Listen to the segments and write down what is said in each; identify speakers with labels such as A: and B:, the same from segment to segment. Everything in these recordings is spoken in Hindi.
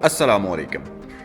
A: अस्सलामुअलैकुम।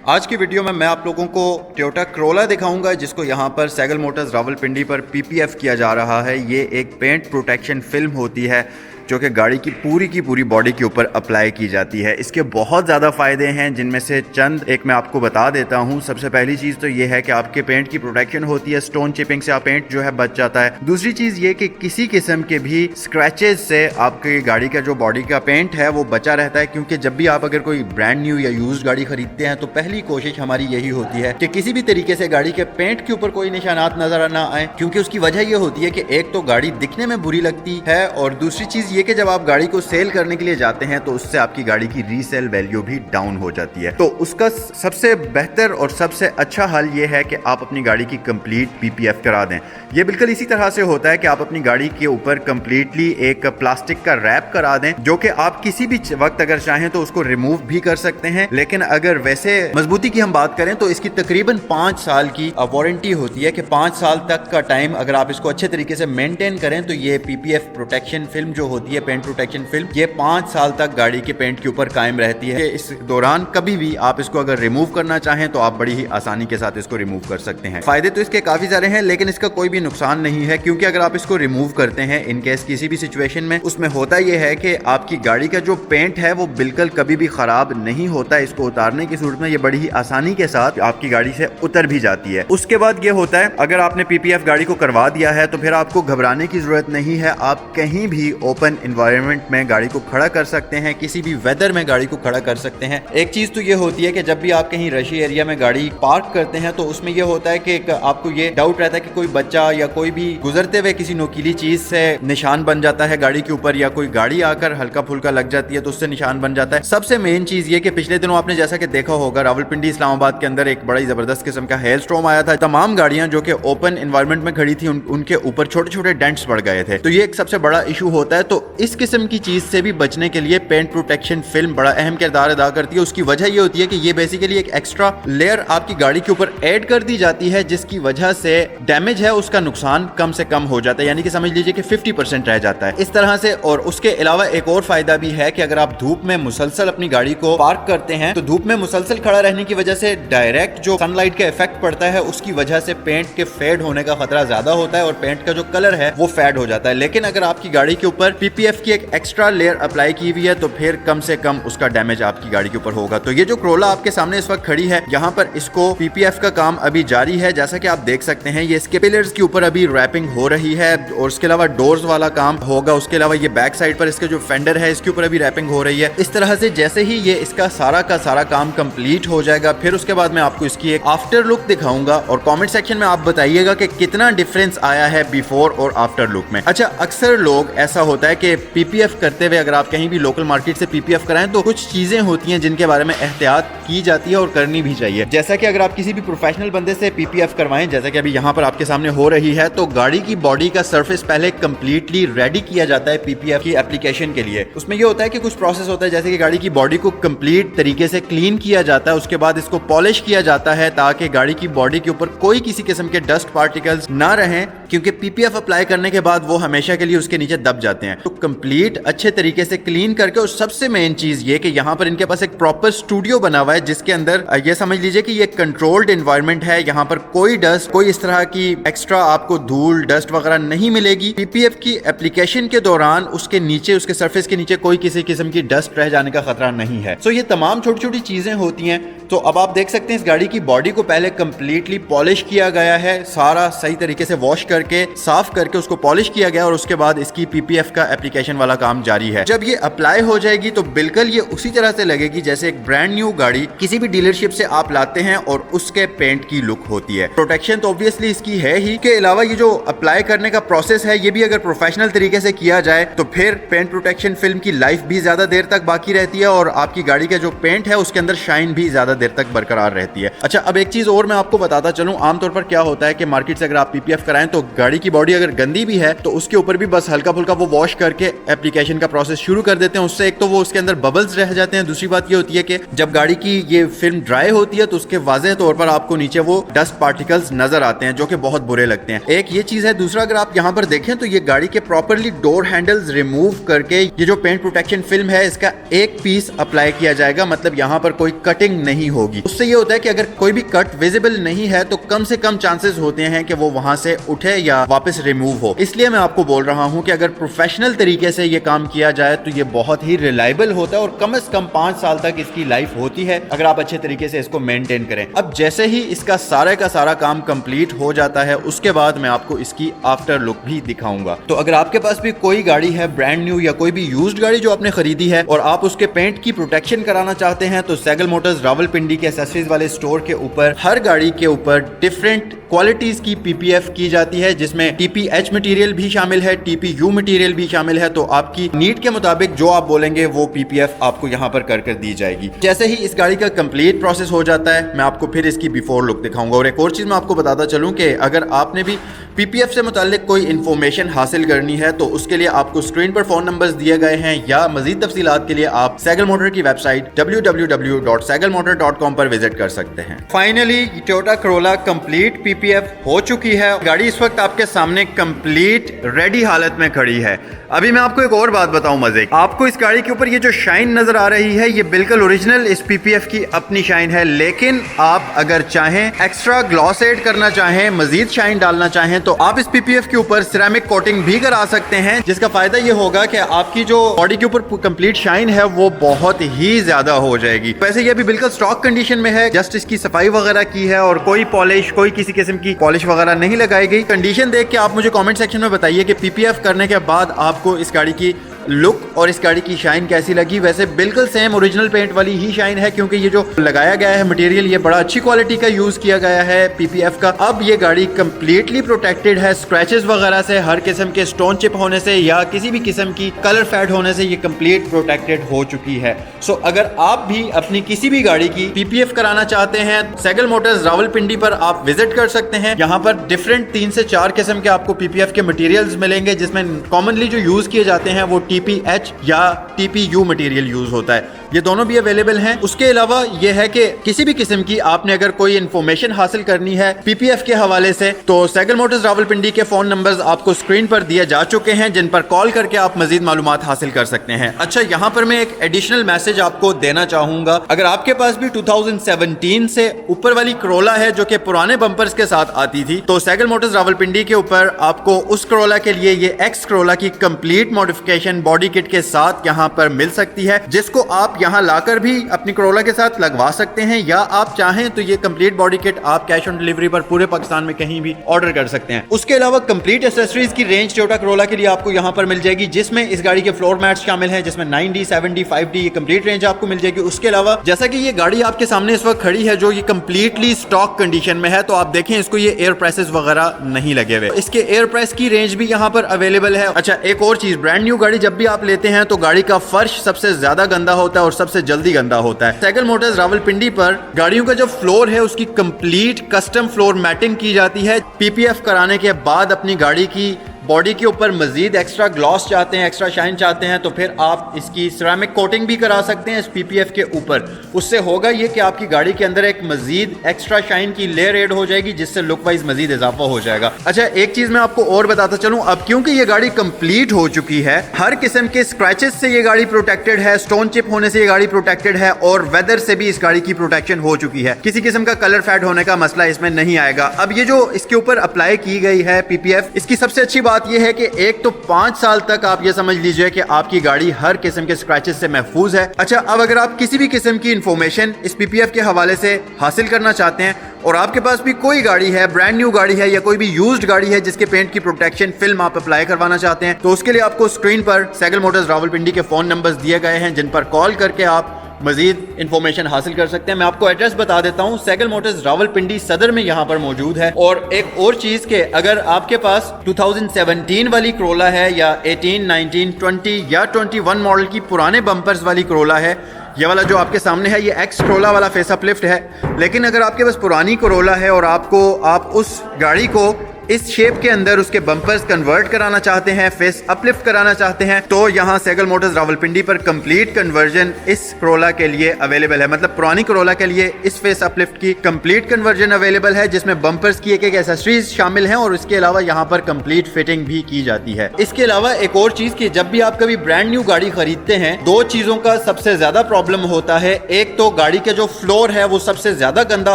A: आज की वीडियो में मैं आप लोगों को टोयोटा क्रोला दिखाऊंगा जिसको यहाँ पर सैगल मोटर्स रावलपिंडी पर पीपीएफ किया जा रहा है। ये एक पेंट प्रोटेक्शन फिल्म होती है जो कि गाड़ी की पूरी बॉडी के ऊपर अप्लाई की जाती है। इसके बहुत ज़्यादा फ़ायदे हैं जिनमें से चंद एक मैं आपको बता देता हूँ। सबसे पहली चीज़ तो ये है कि आपके पेंट की प्रोटेक्शन होती है, स्टोन चिपिंग से आप पेंट जो है बच जाता है। दूसरी चीज़ ये कि किसी किस्म के भी स्क्रैचेज से आपकी गाड़ी का जो बॉडी का पेंट है वो बचा रहता है, क्योंकि जब भी आप अगर कोई ब्रांड न्यू या यूज्ड गाड़ी खरीदते हैं तो पहली कोशिश हमारी यही होती है कि किसी भी तरीके से गाड़ी के पेंट के ऊपर कोई निशानात नजर ना आए, क्योंकि उसकी वजह ये होती है कि एक तो गाड़ी दिखने में बुरी लगती है और दूसरी चीज़ ये कि जब आप गाड़ी को सेल करने के लिए जाते हैं तो उससे आपकी गाड़ी की रीसेल वैल्यू भी डाउन हो जाती है। तो उसका सबसे बेहतर और सबसे अच्छा हल ये है कि आप अपनी गाड़ी की कंप्लीट पीपीएफ करा दें। ये बिल्कुल इसी तरह से होता है कि आप अपनी गाड़ी के ऊपर कंप्लीटली एक प्लास्टिक का रैप करा दें, जो कि आप किसी भी वक्त अगर चाहें तो उसको रिमूव भी कर सकते हैं। लेकिन अगर वैसे मजबूती की हम बात करें तो इसकी तकरीबन 5 साल की वारंटी होती है कि 5 साल तक का टाइम अगर आप इसको अच्छे तरीके से मेंटेन करें तो ये पीपीएफ प्रोटेक्शन फिल्म जो होती है, पेंट प्रोटेक्शन फिल्म, ये 5 साल तक गाड़ी के पेंट के ऊपर कायम रहती है। इस दौरान कभी भी आप इसको अगर रिमूव करना चाहें तो आप बड़ी ही आसानी के साथ इसको रिमूव कर सकते हैं। फायदे तो इसके काफी सारे हैं लेकिन इसका कोई भी नुकसान नहीं है, क्योंकि अगर आप इसको रिमूव करते हैं इन केस किसी भी सिचुएशन में, उसमें होता यह है कि आपकी गाड़ी का जो पेंट है वो बिल्कुल कभी भी खराब नहीं होता। इसको उतारने की सूरत में ये बड़ी ही आसानी के साथ आपकी गाड़ी से उतर भी जाती है। उसके बाद ये होता है, अगर आपने पीपीएफ गाड़ी को करवा दिया है तो फिर आपको घबराने की जरूरत नहीं है। आप कहीं भी ओपन एनवायरनमेंट में गाड़ी को खड़ा कर सकते हैं, किसी भी वेदर में गाड़ी को खड़ा कर सकते हैं। एक चीज तो ये होती है कि जब भी आप कहीं रशी एरिया में गाड़ी पार्क करते हैं तो उसमें ये होता है कि आपको ये डाउट रहता है कि कोई बच्चा या कोई भी गुजरते हुए किसी नोकीली चीज से निशान बन जाता है गाड़ी के ऊपर, या कोई गाड़ी आकर हल्का फुल्का लग जाती है तो उससे निशान बन जाता है। सबसे मेन चीज ये कि पिछले दिनों आपने जैसा कि देखा होगा रावलपिंडी इस्लामाबाद के अंदर एक बड़ा ही जबरदस्त किस्म का हेल स्टॉर्म आया था। तमाम गाड़ियां जो कि ओपन एनवायरनमेंट में खड़ी थी उनके ऊपर छोटे छोटे डेंट्स पड़ गए थे। तो ये एक सबसे बड़ा इशू होता है। तो इस किस्म की चीज से भी बचने के लिए पेंट प्रोटेक्शन फिल्म बड़ा अहम किरदार अदा करती है। उसकी वजह ये होती है कि ये बेसिकली एक एक्स्ट्रा लेयर आपकी गाड़ी के ऊपर ऐड कर दी जाती है, जिसकी वजह से डैमेज है उसका नुकसान कम से कम हो जाता है, यानी कि समझ लीजिए कि 50% रह जाता है इस तरह से। और उसके अलावा एक और फायदा भी है कि अगर आप धूप में मुसलसल अपनी गाड़ी को पार्क करते हैं तो धूप में मुसलसल खड़ा रहने की वजह से डायरेक्ट जो सनलाइट का इफेक्ट पड़ता है उसकी वजह से पेंट के फेड होने का खतरा ज्यादा होता है और पेंट का जो कलर है वो फेड हो जाता है। लेकिन अगर आपकी गाड़ी के ऊपर पीपीएफ की एक एक्स्ट्रा लेयर अप्लाई की हुई है तो फिर कम से कम उसका डैमेज आपकी गाड़ी के ऊपर होगा। तो ये जो क्रोला आपके सामने इस वक्त खड़ी है, यहाँ पर इसको पीपीएफ का काम अभी जारी है। जैसा कि आप देख सकते हैं ये इसके पिलर्स के ऊपर अभी रैपिंग हो रही है और उसके अलावा डोर्स वाला काम होगा। उसके अलावा ये बैक साइड पर इसके जो फेंडर है इसके ऊपर अभी रैपिंग हो रही है। इस तरह से जैसे ही ये इसका सारा का सारा काम कंप्लीट हो जाएगा फिर उसके बाद मैं आपको इसकी एक आफ्टर लुक दिखाऊंगा और कमेंट सेक्शन में आप बताइएगा कि कितना डिफरेंस आया है बिफोर और आफ्टर लुक में। अच्छा, अक्सर लोग ऐसा होता है कि पीपीएफ करते हुए अगर आप कहीं भी लोकल मार्केट से पीपीएफ कराएं तो कुछ चीजें होती हैं जिनके बारे में एहतियात की जाती है और करनी भी चाहिए। जैसा कि अगर आप किसी भी प्रोफेशनल बंदे से पीपीएफ करवाएं, जैसा कि अभी यहाँ पर आपके सामने हो रही है, तो गाड़ी की बॉडी का सरफेस पहले कंप्लीटली रेडी किया जाता है पीपीएफ की एप्लीकेशन के लिए। उसमें ये होता है कि कुछ प्रोसेस होता है, जैसे कि गाड़ी की बॉडी को कंप्लीट तरीके से क्लीन किया जाता है, उसके बाद इसको पॉलिश किया जाता है ताकि गाड़ी की बॉडी के ऊपर कोई किसी किस्म के डस्ट पार्टिकल्स ना रहें, क्योंकि पीपीएफ अप्लाई करने के बाद वो हमेशा के लिए उसके नीचे दब जाते हैं। तो कंप्लीट अच्छे तरीके से क्लीन करके, और सबसे मेन चीज ये कि यहाँ पर इनके पास एक प्रॉपर स्टूडियो बना हुआ है जिसके अंदर ये समझ लीजिए कि ये कंट्रोल्ड एनवायरनमेंट है। यहाँ पर कोई डस्ट, कोई इस तरह की एक्स्ट्रा आपको धूल डस्ट वगैरह नहीं मिलेगी। पीपीएफ की एप्लीकेशन के दौरान उसके नीचे, उसके सरफेस के नीचे कोई किसी किस्म की डस्ट रह जाने का खतरा नहीं है। सो ये तमाम छोटी छोटी चीजें होती हैं। तो अब आप देख सकते हैं इस गाड़ी की बॉडी को पहले कंप्लीटली पॉलिश किया गया है, सारा सही तरीके से वॉश करके साफ करके उसको पॉलिश किया गया और उसके बाद इसकी पीपीएफ का एप्लीकेशन वाला काम जारी है। जब ये अप्लाई हो जाएगी तो बिल्कुल ये उसी तरह से लगेगी जैसे एक ब्रांड न्यू गाड़ी किसी भी डीलरशिप से आप लाते हैं और उसके पेंट की लुक होती है। प्रोटेक्शन तो ऑब्वियसली इसकी है ही, के अलावा ये जो अप्लाई करने का प्रोसेस है ये भी अगर प्रोफेशनल तरीके से किया जाए तो फिर पेंट प्रोटेक्शन फिल्म की लाइफ भी ज्यादा देर तक बाकी रहती है और आपकी गाड़ी का जो पेंट है उसके अंदर शाइन भी ज्यादा देर तक बरकरार रहती है। अच्छा, अब एक चीज और मैं आपको बताता चलूं, आमतौर पर क्या होता है कि मार्केट से अगर आप पीपीएफ कराएं तो गाड़ी की बॉडी अगर गंदी भी है तो उसके ऊपर भी बस हल्का फुल्का वो वॉश करके एप्लीकेशन का प्रोसेस शुरू कर देते हैं। उससे एक तो वो उसके अंदर बबल्स रह जाते हैं, दूसरी बात ये होती है कि जब गाड़ी की ये फिल्म ड्राई होती है तो उसके वाज़ेह तौर पर आपको नीचे वो डस्ट पार्टिकल्स नजर आते हैं जो कि बहुत बुरे लगते हैं। एक ये चीज है। दूसरा, अगर आप यहाँ पर देखें तो ये गाड़ी के प्रॉपरली डोर हैंडल्स रिमूव करके ये जो पेंट प्रोटेक्शन फिल्म है इसका एक पीस अप्लाई किया जाएगा, मतलब यहाँ पर कोई कटिंग नहीं होगी। उससे ये होता है कि अगर कोई भी कट विजिबल नहीं है तो कम से कम चांसेस होते हैं कि वो वहां से उठे या वापस रिमूव हो। इसलिए मैं आपको बोल रहा हूं कि अगर प्रोफेशनल तरीके से ये काम किया जाए तो ये बहुत ही रिलायबल होता है और कम से कम 5 साल तक इसकी लाइफ होती है अगर आप अच्छे तरीके से इसको मेंटेन करें। अब जैसे ही इसका सारे का सारा काम कंप्लीट हो जाता है उसके बाद मैं आपको इसकी आफ्टर लुक भी दिखाऊंगा। तो अगर आपके पास भी कोई गाड़ी है ब्रांड न्यू या कोई भी यूज्ड गाड़ी जो आपने खरीदी है और आप उसके पेंट की प्रोटेक्शन कराना चाहते हैं तो सैगल मोटर्स रावलपिंडी के एक्सेसरीज वाले स्टोर के ऊपर हर गाड़ी के ऊपर डिफरेंट क्वालिटीज की पीपीएफ की जाती है, जिसमें टीपीएच मटेरियल भी शामिल है, टीपीयू मटेरियल भी शामिल है। तो आपकी नीड के मुताबिक जो आप बोलेंगे वो पीपीएफ आपको यहाँ पर कर दी जाएगी। जैसे ही इस गाड़ी का कंप्लीट प्रोसेस हो जाता है मैं आपको फिर इसकी बिफोर लुक दिखाऊंगा। और एक और चीज मैं आपको बताता चलूं कि अगर आपने भी पीपीएफ से मुतालिक कोई इन्फॉर्मेशन हासिल करनी है तो उसके लिए आपको स्क्रीन पर फोन नंबर्स दिए गए हैं या मजीद तफसीलात के लिए आप सैगल मोटर की वेबसाइट www.sagalmotor.com पर विजिट कर सकते हैं। Finally Toyota Corolla complete PPF हो चुकी है। गाड़ी इस वक्त आपके सामने कंप्लीट रेडी हालत में खड़ी है। अभी मैं आपको एक और बात बताऊं मजे की, आपको इस गाड़ी के ऊपर ये जो शाइन नजर आ रही है ये बिल्कुल ओरिजिनल इस पीपीएफ की अपनी शाइन है, लेकिन आप अगर चाहें एक्स्ट्रा ग्लॉस एड करना चाहें, मजीद शाइन डालना चाहें तो आप इस पीपीएफ के ऊपर सिरेमिक कोटिंग भी करा सकते हैं, जिसका फायदा ये होगा कि आपकी जो बॉडी के ऊपर कंप्लीट शाइन है वो बहुत ही ज्यादा हो जाएगी। वैसे ये भी बिल्कुल स्टॉक कंडीशन में है, जस्ट इसकी सफाई वगैरह की है और कोई पॉलिश, कोई किसी किस्म की पॉलिश वगैरह नहीं लगाई गई। कंडीशन देख के आप मुझे कमेंट सेक्शन में बताइए कि पीपीएफ करने के बाद आपको इस गाड़ी की लुक और इस गाड़ी की शाइन कैसी लगी। वैसे बिल्कुल सेम ओरिजिनल पेंट वाली ही शाइन है क्योंकि ये जो लगाया गया है मटेरियल ये बड़ा अच्छी क्वालिटी का यूज किया गया है पीपीएफ का। अब ये गाड़ी कंप्लीटली प्रोटेक्टेड है स्क्रैचेस वगैरह से, हर किस्म के स्टोन चिप होने से या किसी भी किस्म की कलर फेड होने से ये कंप्लीट प्रोटेक्टेड हो चुकी है। सो अगर आप भी अपनी किसी भी गाड़ी की पीपीएफ कराना चाहते हैं सैगल मोटर्स रावलपिंडी पर आप विजिट कर सकते हैं। यहाँ पर डिफरेंट 3 से 4 किस्म के आपको पीपीएफ के मटेरियल्स मिलेंगे, जिसमें कॉमनली जो यूज किए जाते हैं वो टीपीएच या टीपीयू मटेरियल यूज होता है। ये दोनों भी अवेलेबल हैं। उसके अलावा ये है कि किसी भी किस्म की आपने अगर कोई इन्फॉर्मेशन हासिल करनी है पीपीएफ के हवाले से तो सैगल मोटर्स रावलपिंडी के फोन नंबर्स आपको स्क्रीन पर दिए जा चुके हैं, जिन पर कॉल करके आप मजीद मालूमात हासिल कर सकते हैं। अच्छा, यहाँ पर मैं एक एडिशनल मैसेज आपको देना चाहूंगा। अगर आपके पास भी 2017 से ऊपर वाली करोला है जो कि पुराने बम्पर्स के साथ आती थी तो सैगल मोटर्स रावलपिंडी के ऊपर आपको उस करोला के लिए ये एक्स करोला की कंप्लीट मॉडिफिकेशन बॉडी किट के साथ यहाँ पर मिल सकती है, जिसको आप यहाँ लाकर भी अपनी करोला के साथ लगवा सकते हैं, या आप चाहें तो ये कंप्लीट बॉडी किट आप कैश ऑन डिलीवरी पर पूरे पाकिस्तान में कहीं भी ऑर्डर कर सकते हैं। उसके अलावा कंप्लीट एक्सेसरीज की रेंज टोयोटा करोला के लिए आपको यहाँ पर मिल जाएगी, जिसमें इस गाड़ी के फ्लोर मैट्स शामिल हैं, जिसमें 9D 7D 5D ये कंप्लीट रेंज आपको मिल जाएगी। उसके अलावा जैसा कि ये गाड़ी आपके सामने इस वक्त खड़ी है जो ये कंप्लीटली स्टॉक कंडीशन में है, तो आप देखें इसको ये एयर प्रेसेस वगैरह नहीं लगे हुए, इसके एयर प्रेस की रेंज भी यहाँ पर अवेलेबल है। अच्छा, एक और चीज, ब्रांड न्यू गाड़ी जब भी आप लेते हैं तो गाड़ी का फर्श सबसे ज्यादा गंदा होता है और सबसे जल्दी गंदा होता है। सैगल मोटर्स रावलपिंडी पर गाड़ियों का जो फ्लोर है उसकी कंप्लीट कस्टम फ्लोर मैटिंग की जाती है। पीपीएफ कराने के बाद अपनी गाड़ी की बॉडी के ऊपर मजीद एक्स्ट्रा ग्लॉस चाहते हैं, एक्स्ट्रा शाइन चाहते हैं तो फिर आप इसकी सिरेमिक कोटिंग भी करा सकते हैं इस पीपीएफ के ऊपर। उससे होगा ये कि आपकी गाड़ी के अंदर एक मजीद एक्स्ट्रा शाइन की लेयर ऐड हो जाएगी, जिससे लुक वाइज मजीद इजाफा हो जाएगा। अच्छा, एक चीज मैं आपको और बताता चलूं, अब क्योंकि ये गाड़ी कंप्लीट हो चुकी है, हर किस्म के स्क्रैचेस से ये गाड़ी प्रोटेक्टेड है, स्टोन चिप होने से ये गाड़ी प्रोटेक्टेड है और वेदर से भी इस गाड़ी की प्रोटेक्शन हो चुकी है। किसी किस्म का कलर फेड होने का मसला इसमें नहीं आएगा। अब ये जो इसके ऊपर अप्लाई की गई है पीपीएफ, इसकी सबसे अच्छी बात यह है कि एक तो 5 साल तक आप ये समझ लीजिए कि आपकी गाड़ी हर किस्म के स्क्रैचेस से महफूज है। अच्छा, अब अगर आप किसी भी किस्म की इंफॉर्मेशन इस पीपीएफ के हवाले से हासिल करना चाहते हैं और आपके पास भी कोई गाड़ी है, ब्रांड न्यू गाड़ी है या कोई भी यूज्ड गाड़ी है जिसके पेंट की प्रोटेक्शन फिल्म आप अप्लाई करवाना चाहते हैं, तो उसके लिए आपको स्क्रीन पर सैगल मोटर्स रावलपिंडी के फोन नंबर्स दिए गए हैं, जिन पर कॉल करके आप मजीद इंफॉर्मेशन हासिल कर सकते हैं। मैं आपको एड्रेस बता देता हूं, सैगल मोटर्स रावलपिंडी सदर में यहां पर मौजूद है। और एक और चीज के अगर आपके पास 2017 वाली करोला है या 18, 19, 20 या 21 मॉडल की पुराने बम्पर्स वाली करोला है, ये वाला जो आपके सामने है ये एक्स Corolla वाला फेस अपलिफ्ट है, लेकिन अगर आपके पास पुरानी Corolla है और आप उस गाड़ी को इस शेप के अंदर उसके बम्पर्स कन्वर्ट कराना चाहते हैं, फेस अपलिफ्ट कराना चाहते हैं, तो यहाँ सैगल मोटर्स रावलपिंडी पर कंप्लीट कन्वर्जन इस Corolla के लिए अवेलेबल है। मतलब पुरानी Corolla के लिए इस फेस अपलिफ्ट की कंप्लीट कन्वर्जन अवेलेबल है, जिसमें बम्पर्स की एक एक्सेसरीज शामिल हैं और इसके अलावा यहाँ पर कंप्लीट फिटिंग भी की जाती है। इसके अलावा एक और चीज की, जब भी आप कभी ब्रांड न्यू गाड़ी खरीदते हैं, दो चीजों का सबसे ज्यादा प्रॉब्लम होता है। एक तो गाड़ी के जो फ्लोर है वो सबसे ज्यादा गंदा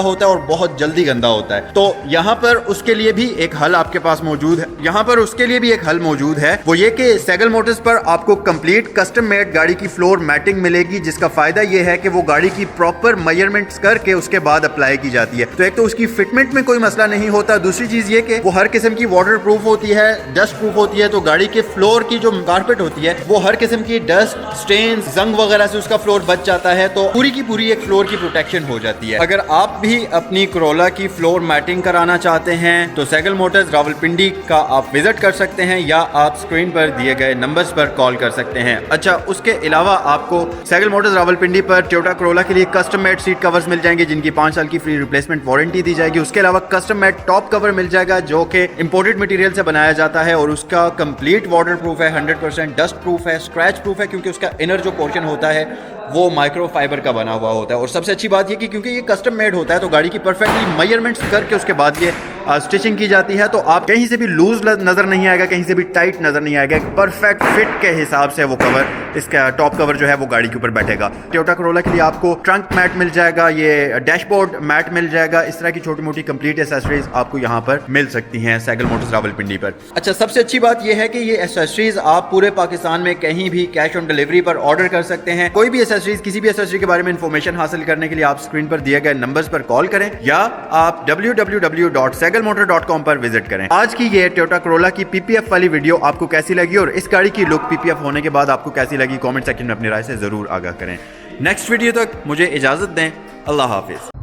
A: होता है और बहुत जल्दी गंदा होता है। तो यहाँ पर उसके लिए भी एक हल आपके पास मौजूद है। यहाँ पर उसके लिए भी एक हल मौजूद है, वो ये कि सैगल मोटर्स पर आपको कंप्लीट कस्टम मेड गाड़ी की फ्लोर मैटिंग मिलेगी, जिसका फायदा ये है कि वो गाड़ी की प्रॉपर मेजरमेंट्स करके उसके बाद अप्लाई की जाती है। तो एक तो उसकी फिटमेंट में कोई मसला नहीं होता, दूसरी चीज ये कि वो हर किस्म की वाटर प्रूफ होती है, डस्ट प्रूफ होती है। तो गाड़ी के फ्लोर की जो कारपेट होती है वो हर किस्म की डस्ट, स्टेन, जंग वगैरह से उसका फ्लोर बच जाता है। तो पूरी की पूरी एक फ्लोर की प्रोटेक्शन हो जाती है। अगर आप भी अपनी Corolla की फ्लोर मैटिंग कराना चाहते हैं तो सैगल मोटर्स रावलपिंडी का आप विजिट कर सकते हैं या आप स्क्रीन पर दिए गए नंबर्स पर कॉल कर सकते हैं। अच्छा, उसके अलावा आपको सैगल मोटर्स रावलपिंडी पर टोयोटा Corolla के लिए कस्टम मेड सीट कवर्स मिल जाएंगे, जिनकी 5 साल की फ्री रिप्लेसमेंट वारंटी दी जाएगी। उसके अलावा कस्टम मेड टॉप कवर मिल जाएगा जो कि इंपोर्टेड मटेरियल से बनाया जाता है और उसका कंप्लीट वाटर प्रूफ है, 100% डस्ट प्रूफ है, स्क्रैच प्रूफ है, क्योंकि उसका इनर जो पोर्शन होता है वो माइक्रो फाइबर का बना हुआ होता है। और सबसे अच्छी बात ये कि क्योंकि ये कस्टम मेड होता है तो गाड़ी की परफेक्टली मेजरमेंट्स करके उसके बाद ये स्टिचिंग की जाती है। तो आप कहीं से भी लूज नजर नहीं आएगा, कहीं से भी टाइट नजर नहीं आएगा। परफेक्ट फिट के हिसाब से वो कवर, इसका टॉप कवर जो है वो गाड़ी के ऊपर बैठेगा। टोयोटा Corolla के लिए आपको ट्रंक मैट मिल जाएगा, ये डैशबोर्ड मैट मिल जाएगा। इस तरह की छोटी मोटी कंप्लीट एसेसरीज आपको यहाँ पर मिल सकती हैं सैगल मोटर्स रावलपिंडी पर। अच्छा, सबसे अच्छी बात यह है कि ये एसेसरीज आप पूरे पाकिस्तान में कहीं भी कैश ऑन डिलीवरी पर ऑर्डर कर सकते हैं। कोई भी एसेसरीज, किसी भी एसेसरी के बारे में इंफॉर्मेशन हासिल करने के लिए आप स्क्रीन पर दिए गए नंबर्स पर कॉल करें या आप www.sagalmotor.com पर विजिट करें। आज की ये टोयोटा Corolla की PPF वाली वीडियो आपको कैसी लगी और इस गाड़ी की लुक PPF होने के बाद आपको कैसी लगी, कमेंट सेक्शन में अपनी राय से जरूर आगाह करें। नेक्स्ट वीडियो तक मुझे इजाजत दें। अल्लाह हाफिज।